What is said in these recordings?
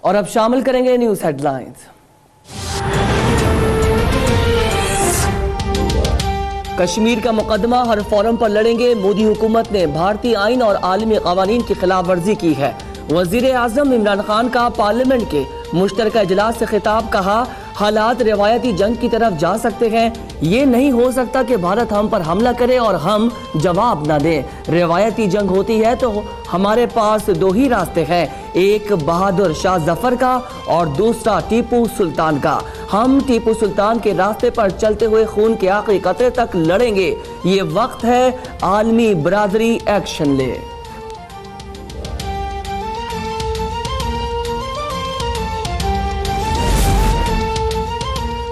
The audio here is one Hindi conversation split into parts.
और अब शामिल करेंगे न्यूज हेडलाइंस। कश्मीर का मुकदमा हर फोरम पर लड़ेंगे। मोदी हुकूमत ने भारतीय आइन और आलमी कवानीन की खिलाफ वर्जी की है। वजीर आजम इमरान खान का पार्लियामेंट के मुश्तरका इजलास से खिताब। कहा, हालात रिवायती जंग की तरफ जा सकते हैं। ये नहीं हो सकता कि भारत हम पर हमला करे और हम जवाब न दें। रिवायती जंग होती है तो हमारे पास दो ही रास्ते हैं, एक बहादुर शाह जफर का और दूसरा टीपू सुल्तान का। हम टीपू सुल्तान के रास्ते पर चलते हुए खून के आखिरी कतरे तक लड़ेंगे। ये वक्त है आलमी बरादरी एक्शन ले।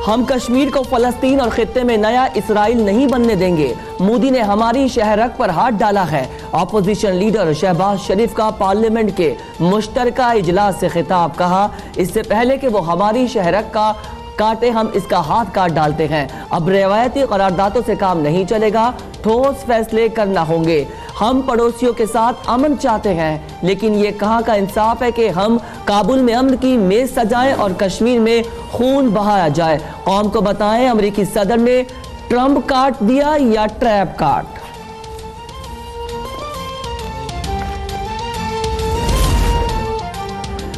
हम कश्मीर को फलस्तीन और खित्ते में नया इसराइल नहीं बनने देंगे। मोदी ने हमारी शहरक पर हाथ डाला है। ऑपोजिशन लीडर शहबाज शरीफ का पार्लियामेंट के मुश्तरका इजलास से खिताब। कहा, इससे पहले कि वो हमारी शहरक का काटे हम इसका हाथ काट डालते हैं। अब रिवायती करारदादों से काम नहीं चलेगा, ठोस फैसले करना होंगे। हम पड़ोसियों के साथ अमन चाहते हैं, लेकिन ये कहाँ का इंसाफ है कि हम काबुल में अमन की मेज सजाएं और कश्मीर में खून बहाया जाए। कौम को बताएं, अमेरिकी सदर ने ट्रम्प काट दिया या ट्रैप काट।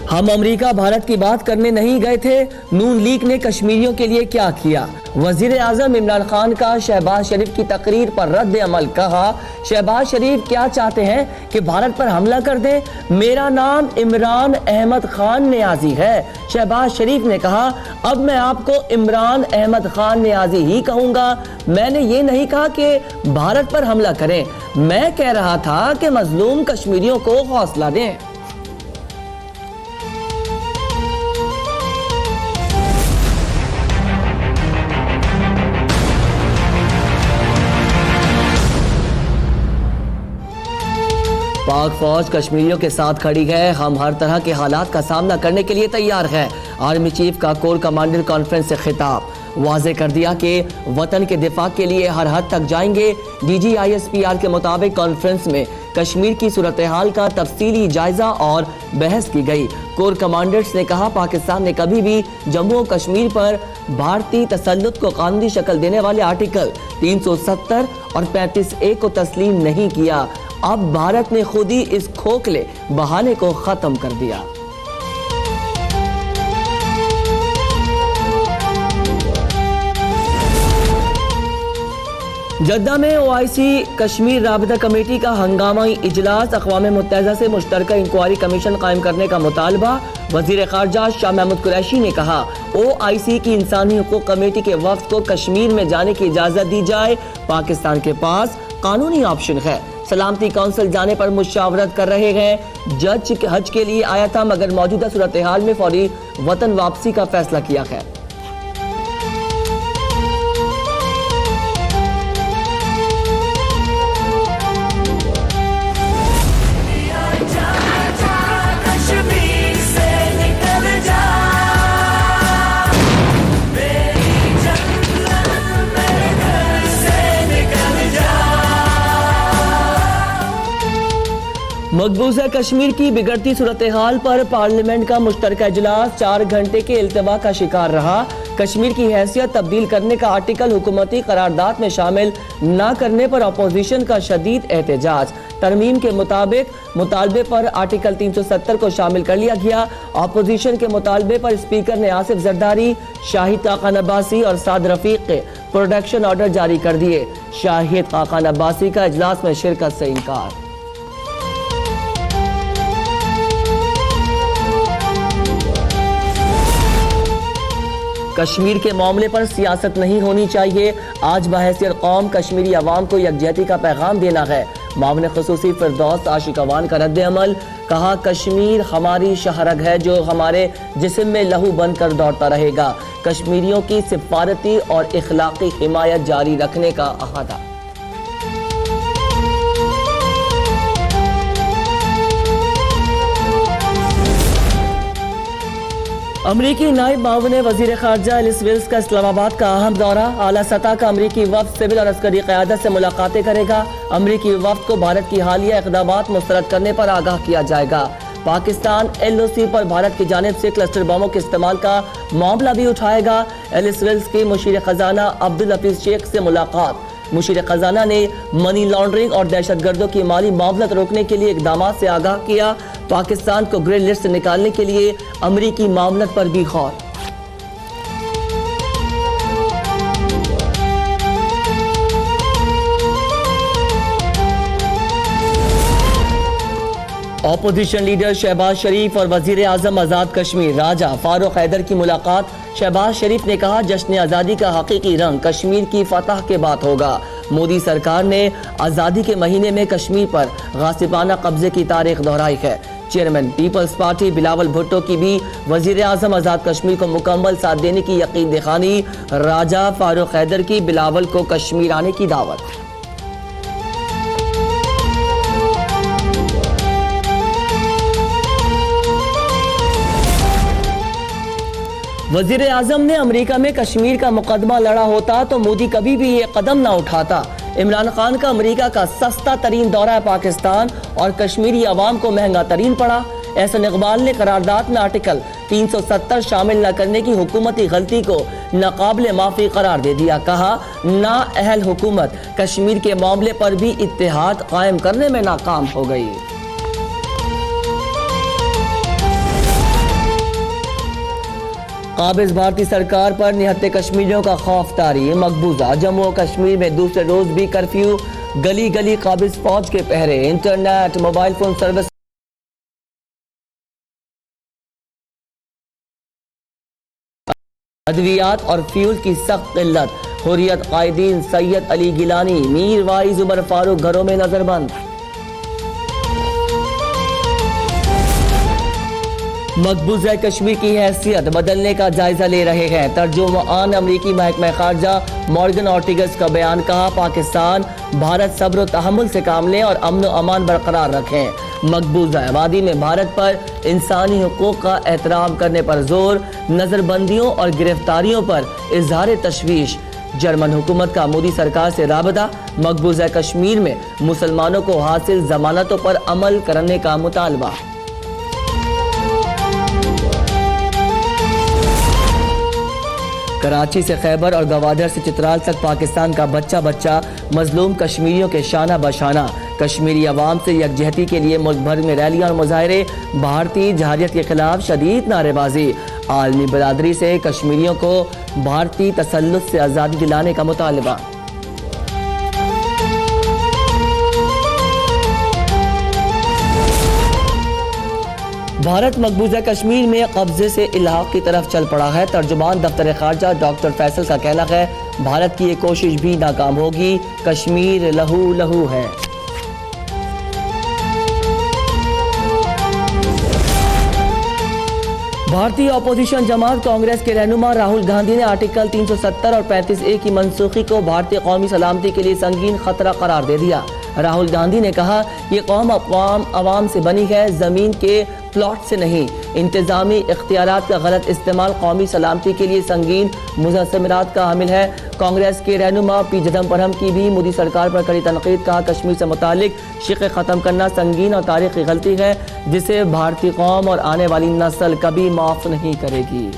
हम अमेरिका भारत की बात करने नहीं गए थे। नून लीग ने कश्मीरियों के लिए क्या किया। वजीर आजम इमरान खान का शहबाज शरीफ की तकरीर पर रद्द अमल। कहा, शहबाज शरीफ क्या चाहते हैं कि भारत पर हमला कर दें। मेरा नाम इमरान अहमद खान नियाजी है। शहबाज शरीफ ने कहा, अब मैं आपको इमरान अहमद खान नियाजी ही कहूंगा। मैंने ये नहीं कहा कि भारत पर हमला करें। मैं कह रहा था कि मजलूम कश्मीरियों को हौसला दें। पाक फौज कश्मीरियों के साथ खड़ी है। हम हर तरह के हालात का सामना करने के लिए तैयार हैं। आर्मी चीफ का कोर कमांडर कॉन्फ्रेंस से खिताब। वाजे कर दिया कि वतन के दिफा के लिए हर हद तक जाएंगे। DGISPR के मुताबिक कॉन्फ्रेंस में कश्मीर की सूरत हाल का तफसीली जायजा और बहस की गई। कोर कमांडर्स ने कहा, पाकिस्तान ने कभी भी जम्मू और कश्मीर पर भारतीय तसल्लुत को कानूनी शक्ल देने वाले आर्टिकल 370 और 35A को तस्लीम नहीं किया। अब भारत ने खुद ही इस खोखले बहाने को खत्म कर दिया। जद्दा में OIC कश्मीर राबिता कमेटी का हंगामी इजलास। अक़वाम मुत्तहिदा से मुश्तरका इंक्वायरी कमीशन कायम करने का मुतालबा। वज़ीर ख़ारजा शाह महमूद कुरैशी ने कहा, OIC की इंसानी हुकूक कमेटी के वफ़द को कश्मीर में जाने की इजाज़त दी जाए। पाकिस्तान के पास कानूनी ऑप्शन है। सलामती काउंसिल जाने पर मुशावरत कर रहे हैं। जज हज के लिए आया था, मगर मौजूदा सूरत हाल में फौरी वतन वापसी का फैसला किया है। मकबूजा कश्मीर की बिगड़ती सूरत हाल पर पार्लियामेंट का मुश्तरका इजलास 4 घंटे के इल्तवा का शिकार रहा। कश्मीर की हैसियत तब्दील करने का आर्टिकल हुकूमती करारदाद में शामिल न करने पर अपोजिशन का शदीद एहतजाज। तरमीम के मुताबिक मुतालबे पर आर्टिकल 370 को शामिल कर लिया गया। अपोजिशन के मुतालबे पर स्पीकर ने आसिफ जरदारी, शाहिद खाकान अब्बासी और साद रफीक के प्रोटेक्शन ऑर्डर जारी कर दिए। शाहिद खाकान अब्बासी का इजलास में शिरकत से इनकार। कश्मीर के मामले पर सियासत नहीं होनी चाहिए। आज बहैसियत कौम कश्मीरी अवाम को यकजहती का पैगाम देना है। मामले खुसूसी फिरदौस आशिकवान का रद्द अमल। कहा, कश्मीर हमारी शहरग है जो हमारे जिस्म में लहू बनकर दौड़ता रहेगा। कश्मीरियों की सिफारती और इखलाकी हिमायत जारी रखने का अहदा। अमरीकी नायब माउन वजीर खारजा एलिस वेल्स का इस्लामाबाद का अहम दौरा। आला सतह का अमरीकी वफ्द सिविल और अस्करी क़यादत से मुलाकातें करेगा। अमरीकी वफ्द को भारत की हालिया इक़दामात मुस्तरद करने पर आगाह किया जाएगा। पाकिस्तान LOC पर भारत की जानिब से क्लस्टर बमों के इस्तेमाल का मामला भी उठाएगा। एलिस वेल्स के मुशीर खजाना अब्दुल हफीज शेख से मुलाकात। मुशीर खजाना ने मनी लॉन्ड्रिंग और दहशतगर्दों की माली मामलत रोकने के लिए इकदाम से आगाह किया। पाकिस्तान को ग्रे लिस्ट से निकालने के लिए अमरीकी मामलत पर भी गौर। ऑपोजिशन लीडर शहबाज शरीफ और वजीर आजम आज़ाद कश्मीर राजा फारूक हैदर की मुलाकात। शहबाज शरीफ ने कहा, जश्न आज़ादी का हकीकी रंग कश्मीर की फतह के बाद होगा। मोदी सरकार ने आज़ादी के महीने में कश्मीर पर गासिबाना कब्जे की तारीख दोहराई है। Chairman Peoples Party Bilawal Bhutto की भी वजीर आजम आज़ाद कश्मीर को मुकम्मल साथ देने की यकीन दिखानी। राजा फारूक हैदर की बिलावल को कश्मीर आने की दावत। वजीर आजम ने अमेरिका में कश्मीर का मुकदमा लड़ा होता तो मोदी कभी भी ये कदम ना उठाता। इमरान खान का अमेरिका का सस्ता तरीन दौरा है पाकिस्तान और कश्मीरी अवाम को महंगा तरीन पड़ा। एहसन इकबाल ने करारदाद में आर्टिकल 370 शामिल न करने की हुकूमती गलती को नाकाबिले माफी करार दे दिया। कहा, नाअहल हुकूमत कश्मीर के मामले पर भी इत्तेहाद कायम करने में नाकाम हो गई। काबिज भारतीय सरकार पर निहत्ते कश्मीरियों का खौफ तारी। मकबूजा जम्मू और कश्मीर में दूसरे रोज भी कर्फ्यू, गली गली काबिज फौज के पहरे। इंटरनेट मोबाइल फोन सर्विस अद्वियात और फ्यूल की सख्त किल्लत। हुर्रियत कायदीन सैयद अली गिलानी, मीर वाइज उमर फारूक घरों में नजरबंद। मकबूजा कश्मीर की हैसियत बदलने का जायजा ले रहे हैं। तर्जुमान अमरीकी महकमा खारजा मॉर्गन ऑर्टिगस का बयान। कहा, पाकिस्तान भारत सब्र और तहम्मुल से काम लें और अमन व अमान बरकरार रखें। मकबूजा वादी में भारत पर इंसानी हुकूक का एहतराम करने पर जोर। नजरबंदियों और गिरफ्तारियों पर इजहार तशवीश। जर्मन हुकूमत का मोदी सरकार से राबता। मकबूजा कश्मीर में मुसलमानों को हासिल जमानतों पर अमल करने का मुतालबा। कराची से खैबर और गवादर से चित्राल तक पाकिस्तान का बच्चा बच्चा मजलूम कश्मीरियों के शाना बशाना। कश्मीरी अवाम से यकजहती के लिए मुल्क भर में रैलियां और मुजाहरे। भारतीय जहारियत के खिलाफ शदीद नारेबाजी। आलमी बरादरी से कश्मीरियों को भारतीय तसल्लुत से आज़ादी दिलाने का मुतालबा। भारत मकबूजा कश्मीर में कब्जे से इलाक़ की तरफ चल पड़ा है। तर्जुमान दफ्तर खारजा डॉक्टर फैसल का कहना है, भारत की ये कोशिश भी नाकाम होगी। कश्मीर लहू लहू है। भारतीय अपोजिशन जमात कांग्रेस के रहनुमा राहुल गांधी ने आर्टिकल 370 और 35A की मनसूखी को भारतीय कौमी सलामती के लिए संगीन खतरा करार दे दिया। राहुल गांधी ने कहा, ये कौम अवाम से बनी है, जमीन के प्लॉट से नहीं। इंतजामी इख्तियारात का गलत इस्तेमाल कौमी सलामती के लिए संगीन मुज़म्मिरात का हामिल है। कांग्रेस के रहनुमा पी चिदम्बरम की भी मोदी सरकार पर कड़ी तनकीद। कहा, कश्मीर से मुतालिक शिक़ ख़त्म करना संगीन और तारीख़ी गलती है जिसे भारतीय कौम और आने वाली नस्ल कभी माफ़ नहीं करेगी।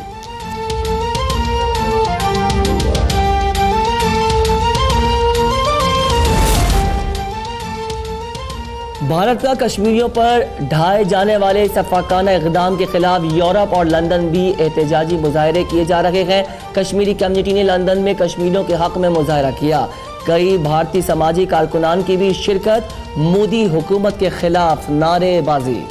भारत का कश्मीरियों पर ढाए जाने वाले सफाकाना इक़दाम के खिलाफ यूरोप और लंदन भी एहतजाजी मुजाहरे किए जा रहे हैं। कश्मीरी कम्युनिटी ने लंदन में कश्मीरियों के हक में मुजाहरा किया। कई भारतीय समाजी कारकुनान की भी शिरकत। मोदी हुकूमत के खिलाफ नारेबाजी।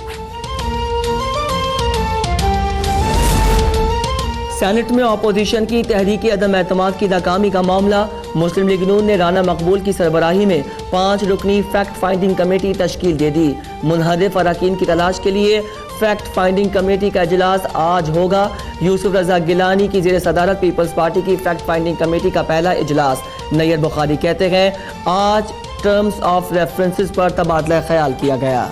सेनेट में अपोजिशन की तहरीक अदम एतमाद की नाकामी का मामला। मुस्लिम लीग नून ने राना मकबूल की सरबराही में 5 रुकनी फैक्ट फाइंडिंग कमेटी तश्कील दे दी। मुनहरिफ अराकीन की तलाश के लिए फैक्ट फाइंडिंग कमेटी का इजलास आज होगा। यूसुफ रजा गिलानी की जेर सदारत पीपल्स पार्टी की फैक्ट फाइंडिंग कमेटी का पहला इजलास। नैयर बुखारी कहते हैं, आज टर्म्स ऑफ रेफरेंसेस पर तबादला ख्याल किया गया।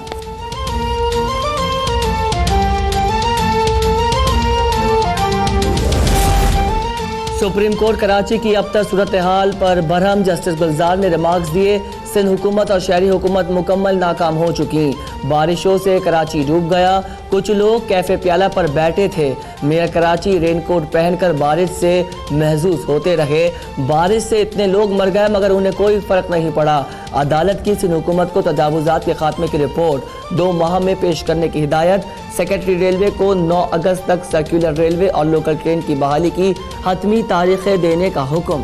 सुप्रीम कोर्ट कराची की अब तक सूरत हाल पर बरहम जस्टिस गुलजार ने रिमार्क्स दिए। सिंध हुकूमत और शहरी हुकूमत मुकम्मल नाकाम हो चुकी। बारिशों से कराची डूब गया। कुछ लोग कैफे प्याला पर बैठे थे। मेयर कराची रेनकोट पहनकर बारिश से महजूज होते रहे। बारिश से इतने लोग मर गए मगर उन्हें कोई फर्क नहीं पड़ा। अदालत की सिंध हुकूमत को तजावुजात के खात्मे की रिपोर्ट 2 माह में पेश करने की हिदायत। सेक्रेटरी रेलवे को 9 अगस्त तक सर्कुलर रेलवे और लोकल ट्रेन की बहाली की हतमी तारीखें देने का हुक्म।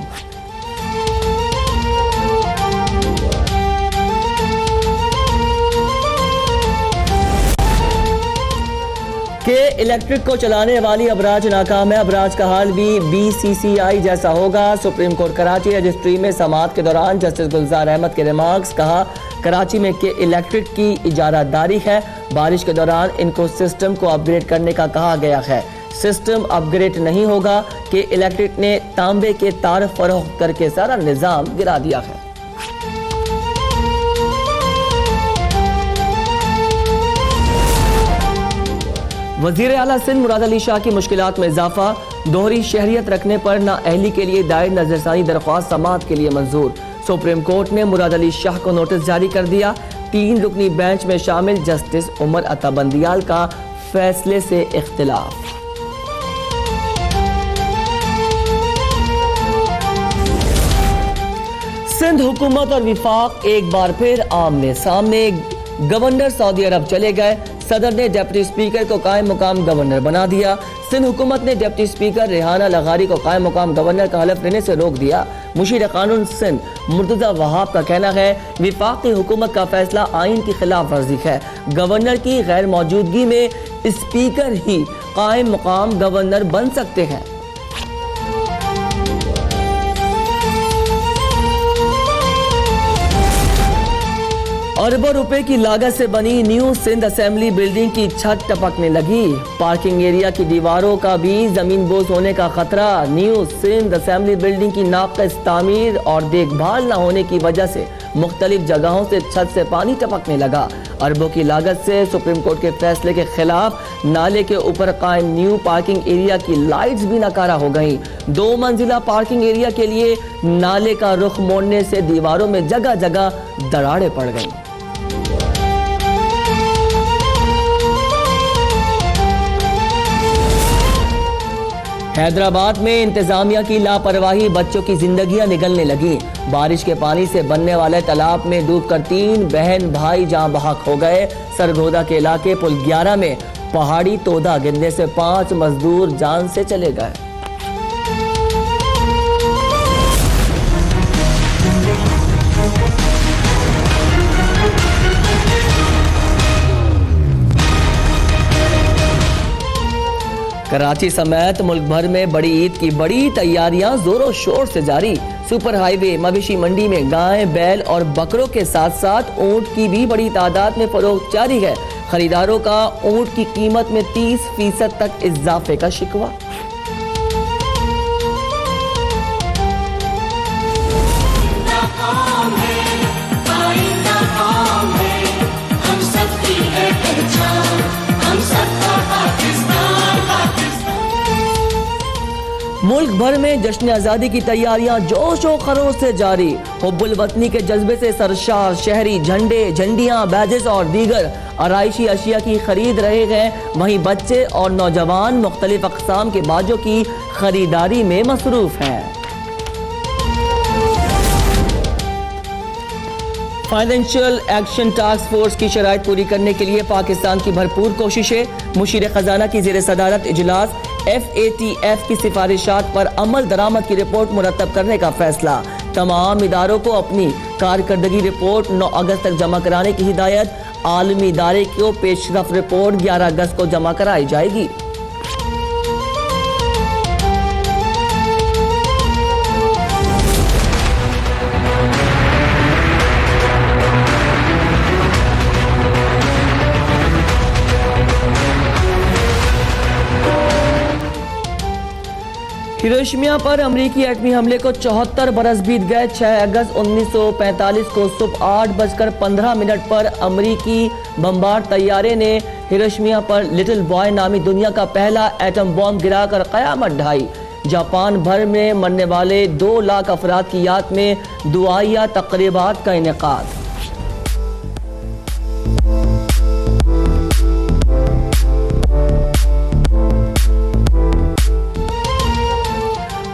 के इलेक्ट्रिक को चलाने वाली अबराज नाकाम है। अबराज का हाल भी BCCI जैसा होगा। सुप्रीम कोर्ट कराची रजिस्ट्री में समाअत के दौरान जस्टिस गुलजार अहमद के रिमार्क्स। कहा, कराची में के इलेक्ट्रिक की इजारादारी है। बारिश के दौरान इनको सिस्टम को अपग्रेड करने का कहा गया है। सिस्टम अपग्रेड नहीं होगा। के इलेक्ट्रिक ने तांबे के तार फरोख्त करके सारा निजाम गिरा दिया है। वजीर आला सिंध मुराद अली शाह की मुश्किलात में इजाफा। दोहरी शहरियत रखने पर नाअहली के लिए दायर नजरसानी दरख्वास्त समाअत के लिए मंजूर। सुप्रीम कोर्ट ने मुराद अली शाह को नोटिस जारी कर दिया। 3 रुकनी बेंच में शामिल जस्टिस उमर अता बंदियाल का फैसले से इख्तिलाफ। सिंध हुकूमत और विफाक एक बार फिर आमने सामने। गवर्नर सऊदी अरब चले गए। सदर ने डिप्टी स्पीकर को कायम मुकाम गवर्नर बना दिया। सिंध हुकूमत ने डिप्टी स्पीकर रेहाना लगारी को कायम मुकाम गवर्नर का हलफ लेने से रोक दिया। मुशीर कानून सिंध मुर्तजा वहाब का कहना है, विफाकी हुकूमत का फैसला आइन की खिलाफ वर्जी है। गवर्नर की गैर मौजूदगी में स्पीकर ही कायम मुकाम गवर्नर बन सकते हैं। अरबों रुपए की लागत से बनी न्यू सिंध असेंबली बिल्डिंग की छत टपकने लगी। पार्किंग एरिया की दीवारों का भी जमीन बोझ होने का खतरा। न्यू सिंध असेंबली बिल्डिंग की नाक़िस तामीर और देखभाल न होने की वजह से मुख्तलिफ जगहों से छत से पानी टपकने लगा। अरबों की लागत से सुप्रीम कोर्ट के फैसले के खिलाफ नाले के ऊपर कायम न्यू पार्किंग एरिया की लाइट्स भी नकारा हो गईं। 2 मंजिला पार्किंग एरिया के लिए नाले का रुख मोड़ने से दीवारों में जगह जगह दरारें पड़ गईं। हैदराबाद में इंतजामिया की लापरवाही, बच्चों की जिंदगियां निगलने लगी। बारिश के पानी से बनने वाले तालाब में डूबकर 3 बहन भाई जान बहक हो गए। सरगोदा के इलाके पुल 11 में पहाड़ी तोदा गिरने से 5 मजदूर जान से चले गए। कराची समेत मुल्क भर में बड़ी ईद की बड़ी तैयारियां जोरों शोर से जारी। सुपर हाईवे मवेशी मंडी में गाय, बैल और बकरों के साथ साथ ऊंट की भी बड़ी तादाद में फरोख्त जारी है। खरीदारों का ऊंट की कीमत में 30% तक इजाफे का शिकवा। मुल्क भर में जश्न आज़ादी की तैयारियां जोश और खरोश से जारी। हुब्बुल वतनी के जज्बे से सरशार शहरी झंडे, झंडियां, बैजेस और दीगर आराइशी अशिया की खरीद रहे हैं। वहीं बच्चे और नौजवान मुख्तलिफ अक़साम के बाजों की खरीदारी में मसरूफ हैं। फाइनेंशियल एक्शन टास्क फोर्स की शराइत पूरी करने के लिए पाकिस्तान की भरपूर कोशिशें। मुशीर खजाना की ज़ेर सदारत इजलास। FATF की सिफारिशात पर अमल दरामद की रिपोर्ट मुरतब करने का फैसला। तमाम इदारों को अपनी कारकर्दगी रिपोर्ट 9 अगस्त तक जमा कराने की हिदायत। आलमी इदारे को पेशरफ रिपोर्ट 11 अगस्त को जमा कराई जाएगी। हिरोशिमा पर अमरीकी एटमी हमले को 74 बरस बीत गए। 6 अगस्त 1945 को सुबह 8:15 पर अमरीकी बमबार तैयारे ने हिरोशिमा पर लिटिल बॉय नामी दुनिया का पहला एटम बॉम्ब गिराकर कयामत ढाई। जापान भर में मरने वाले 2 लाख अफराद की याद में दुआया तकरीबात का इनेकाद।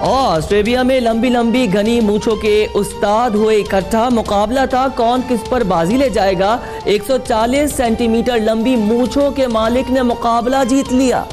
ऑस्ट्रेलिया में लंबी लंबी घनी मूंछों के उस्ताद हुए इकट्ठा। मुकाबला था कौन किस पर बाजी ले जाएगा। 140 सेंटीमीटर लंबी मूंछों के मालिक ने मुकाबला जीत लिया।